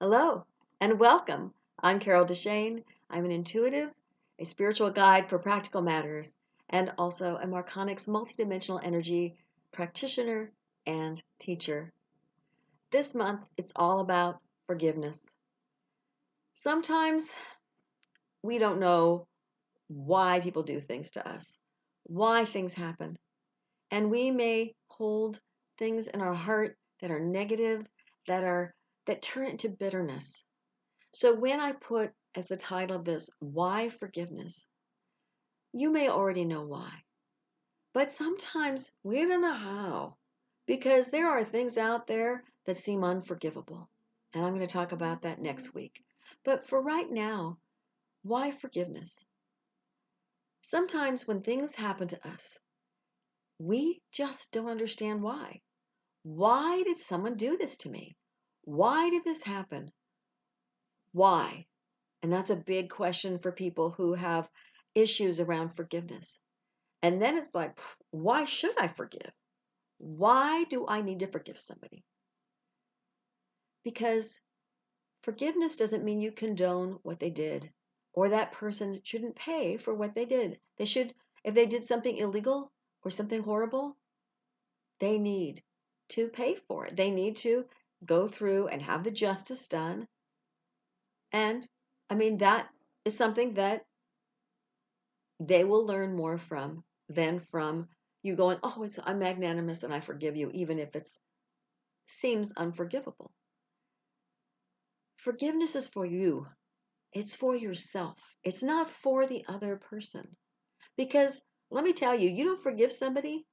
Hello and welcome. I'm Carol DeChaine. I'm an intuitive, a spiritual guide for practical matters, and also a Marconics multidimensional energy practitioner and teacher. This month, it's all about forgiveness. Sometimes we don't know why people do things to us, why things happen, and we may hold things in our heart that are negative, that turn into bitterness. So when I put as the title of this, Why Forgiveness, you may already know why. But sometimes we don't know how because there are things out there that seem unforgivable. And I'm going to talk about that next week. But for right now, why forgiveness? Sometimes when things happen to us, we just don't understand why. Why did someone do this to me? Why did this happen? Why? And that's a big question for people who have issues around forgiveness. And then it's like, why should I forgive? Why do I need to forgive somebody? Because forgiveness doesn't mean you condone what they did, or that person shouldn't pay for what they did. They should, if they did something illegal or something horrible, they need to pay for it. They need to go through and have the justice done. And that is something that they will learn more from than from you going, oh, I'm magnanimous and I forgive you, even if it seems unforgivable. Forgiveness is for you. It's for yourself. It's not for the other person. Because let me tell you, you don't forgive somebody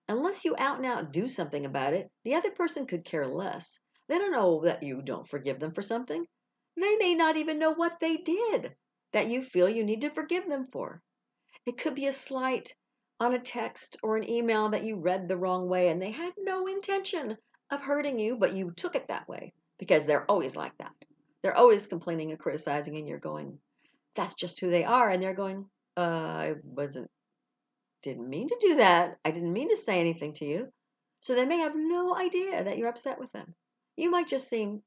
unless you out and out do something about it. The other person could care less. They don't know that you don't forgive them for something. They may not even know what they did that you feel you need to forgive them for. It could be a slight on a text or an email that you read the wrong way and they had no intention of hurting you, but you took it that way because they're always like that. They're always complaining and criticizing, and you're going, that's just who they are. And they're going, didn't mean to do that. I didn't mean to say anything to you. So they may have no idea that you're upset with them. You might just seem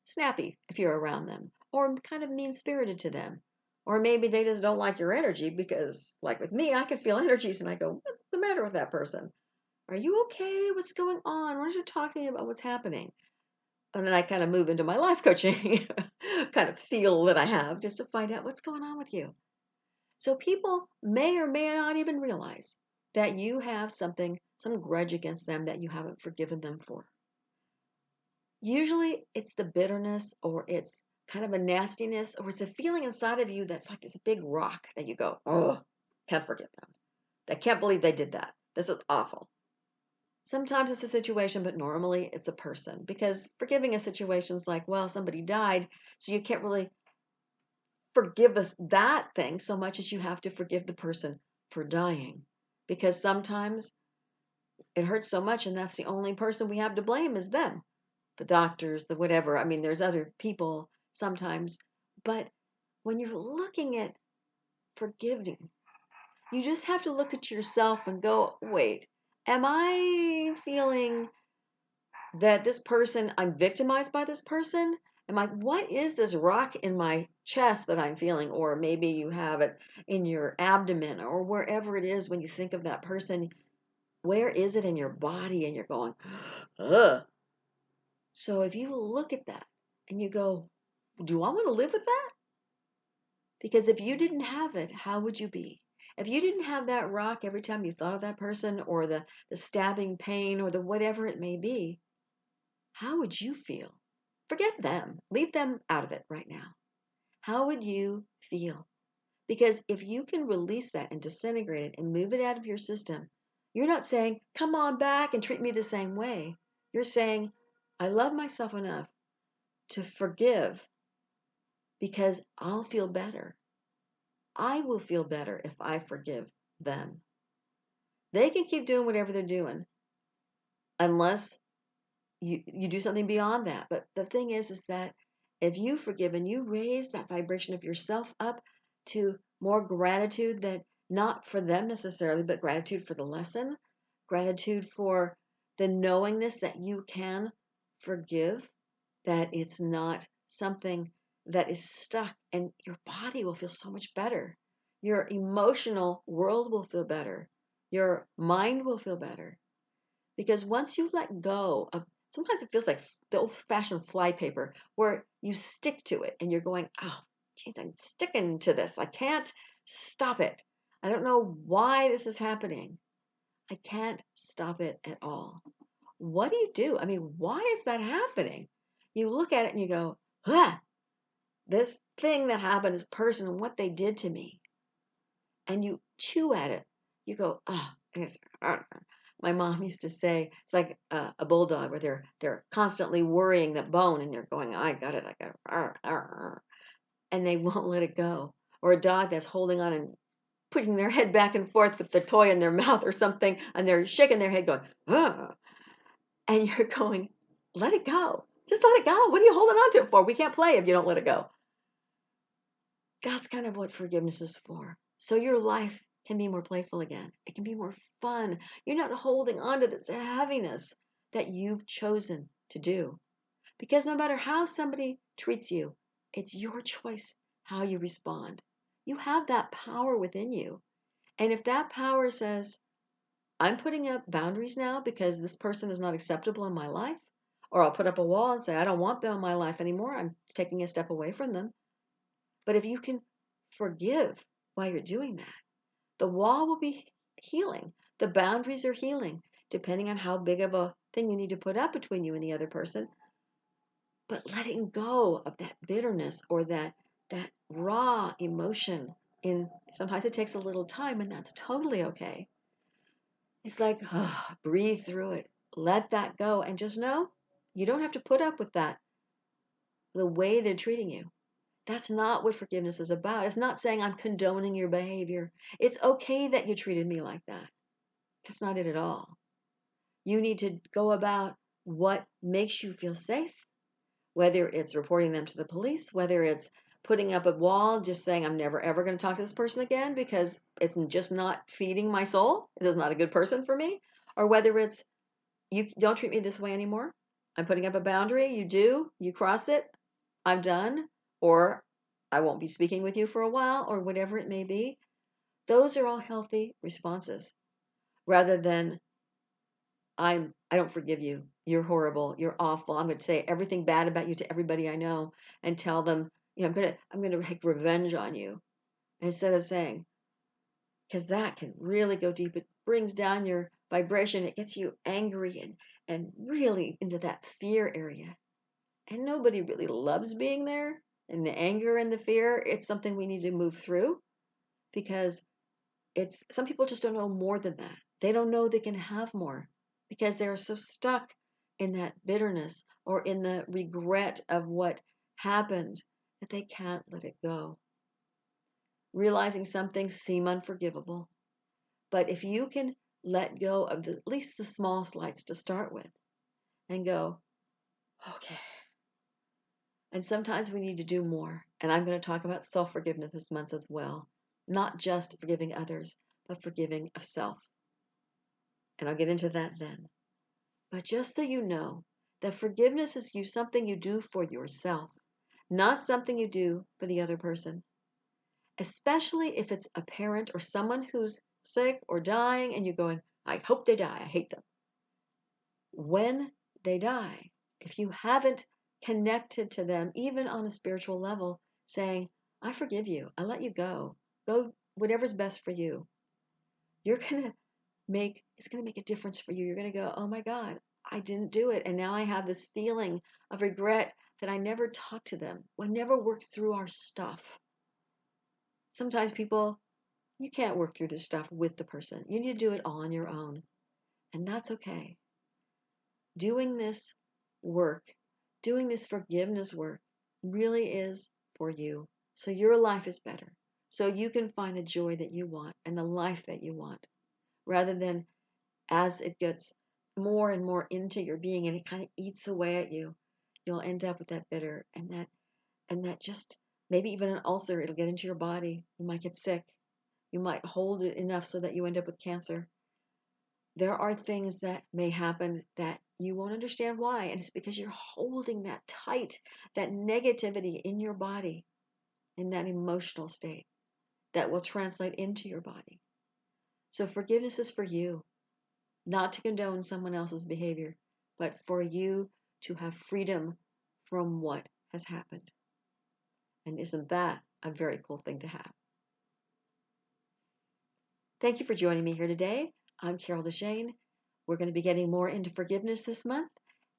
snappy if you're around them, or kind of mean spirited to them. Or maybe they just don't like your energy because, like with me, I can feel energies and I go, what's the matter with that person? Are you okay? What's going on? Why don't you talk to me about what's happening? And then I kind of move into my life coaching kind of feel that I have just to find out what's going on with you. So people may or may not even realize that you have some grudge against them that you haven't forgiven them for. Usually it's the bitterness, or it's kind of a nastiness, or it's a feeling inside of you that's like this big rock that you go, oh, can't forgive them. I can't believe they did that. This is awful. Sometimes it's a situation, but normally it's a person, because forgiving a situation is like, well, somebody died, so you can't really forgive that thing so much as you have to forgive the person for dying, because sometimes it hurts so much and that's the only person we have to blame is them, the doctors, the whatever. There's other people sometimes, but when you're looking at forgiving, you just have to look at yourself and go, wait, am I feeling that this person, I'm victimized by this person? What is this rock in my chest that I'm feeling? Or maybe you have it in your abdomen or wherever it is when you think of that person. Where is it in your body? And you're going, ugh. So if you look at that and you go, do I want to live with that? Because if you didn't have it, how would you be? If you didn't have that rock every time you thought of that person, or the stabbing pain, or the whatever it may be, how would you feel? Forget them. Leave them out of it right now. How would you feel? Because if you can release that and disintegrate it and move it out of your system, you're not saying, come on back and treat me the same way. You're saying, I love myself enough to forgive because I'll feel better. I will feel better if I forgive them. They can keep doing whatever they're doing unless you do something beyond that. But the thing is that if you forgive and you raise that vibration of yourself up to more gratitude, that not for them necessarily, but gratitude for the lesson, gratitude for the knowingness that you can forgive, that it's not something that is stuck, and your body will feel so much better. Your emotional world will feel better. Your mind will feel better. Because once you let go of, sometimes it feels like the old fashioned flypaper where you stick to it and you're going, oh, geez, I'm sticking to this. I can't stop it. I don't know why this is happening. I can't stop it at all. What do you do? I mean, why is that happening? You look at it and you go, ah, this thing that happened, this person, and what they did to me. And you chew at it. You go, ah, oh, my mom used to say, it's like a bulldog where they're constantly worrying the bone, and you're going, I got it, and they won't let it go. Or a dog that's holding on and putting their head back and forth with the toy in their mouth or something, and they're shaking their head going, ah, and you're going, let it go. Just let it go. What are you holding on to it for? We can't play if you don't let it go. That's kind of what forgiveness is for. So your life can be more playful again. It can be more fun. You're not holding on to this heaviness that you've chosen to do. Because no matter how somebody treats you, it's your choice how you respond. You have that power within you. And if that power says, I'm putting up boundaries now because this person is not acceptable in my life, or I'll put up a wall and say, I don't want them in my life anymore, I'm taking a step away from them. But if you can forgive while you're doing that, the wall will be healing. The boundaries are healing, depending on how big of a thing you need to put up between you and the other person. But letting go of that bitterness or that raw emotion, in sometimes it takes a little time, and that's totally okay. It's like, oh, breathe through it. Let that go and just know you don't have to put up with that, the way they're treating you. That's not what forgiveness is about. It's not saying I'm condoning your behavior. It's okay that you treated me like that. That's not it at all. You need to go about what makes you feel safe, whether it's reporting them to the police, whether it's putting up a wall, just saying I'm never ever going to talk to this person again because it's just not feeding my soul. This is not a good person for me. Or whether it's you don't treat me this way anymore. I'm putting up a boundary. You do, you cross it, I'm done, or I won't be speaking with you for a while, or whatever it may be. Those are all healthy responses rather than I don't forgive you. You're horrible. You're awful. I'm going to say everything bad about you to everybody I know and tell them, I'm going to take revenge on you, instead of saying, because that can really go deep. It brings down your vibration. It gets you angry and really into that fear area. And nobody really loves being there. And the anger and the fear, it's something we need to move through, because it's some people just don't know more than that. They don't know they can have more because they're so stuck in that bitterness or in the regret of what happened that they can't let it go. Realizing some things seem unforgivable, but if you can let go of at least the small slights to start with and go, okay. And sometimes we need to do more. And I'm going to talk about self-forgiveness this month as well. Not just forgiving others, but forgiving of self. And I'll get into that then. But just so you know, that forgiveness is something you do for yourself, not something you do for the other person. Especially if it's a parent or someone who's sick or dying and you're going, I hope they die, I hate them. When they die, if you haven't connected to them, even on a spiritual level, saying, I forgive you, I let you go, go whatever's best for you, you're going to it's going to make a difference for you. You're going to go, oh my God, I didn't do it. And now I have this feeling of regret that I never talked to them. We never worked through our stuff. Sometimes you can't work through this stuff with the person. You need to do it all on your own. And that's okay. Doing this work, doing this forgiveness work really is for you. So your life is better. So you can find the joy that you want and the life that you want, rather than as it gets more and more into your being and it kind of eats away at you, you'll end up with that bitter and that just maybe even an ulcer. It'll get into your body. You might get sick. You might hold it enough so that you end up with cancer. There are things that may happen that you won't understand why. And it's because you're holding that tight, that negativity in your body, in that emotional state that will translate into your body. So forgiveness is for you, not to condone someone else's behavior, but for you to have freedom from what has happened. And isn't that a very cool thing to have? Thank you for joining me here today. I'm Carol DeChaine. We're going to be getting more into forgiveness this month.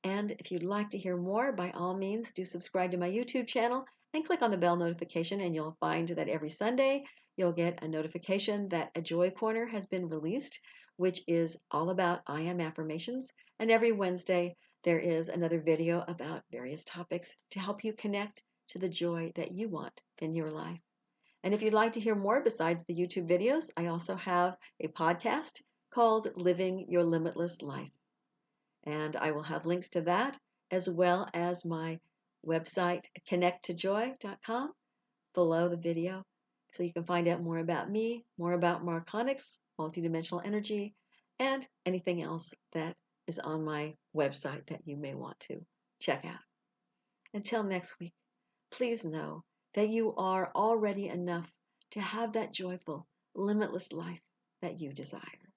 And if you'd like to hear more, by all means, do subscribe to my YouTube channel and click on the bell notification, and you'll find that every Sunday you'll get a notification that a Joy Corner has been released, which is all about I am affirmations. And every Wednesday there is another video about various topics to help you connect to the joy that you want in your life. And if you'd like to hear more besides the YouTube videos, I also have a podcast called Living Your Limitless Life. And I will have links to that as well as my website, connecttojoy.com, below the video. So you can find out more about me, more about Marconics, multidimensional energy, and anything else that is on my website that you may want to check out. Until next week, please know that you are already enough to have that joyful, limitless life that you desire.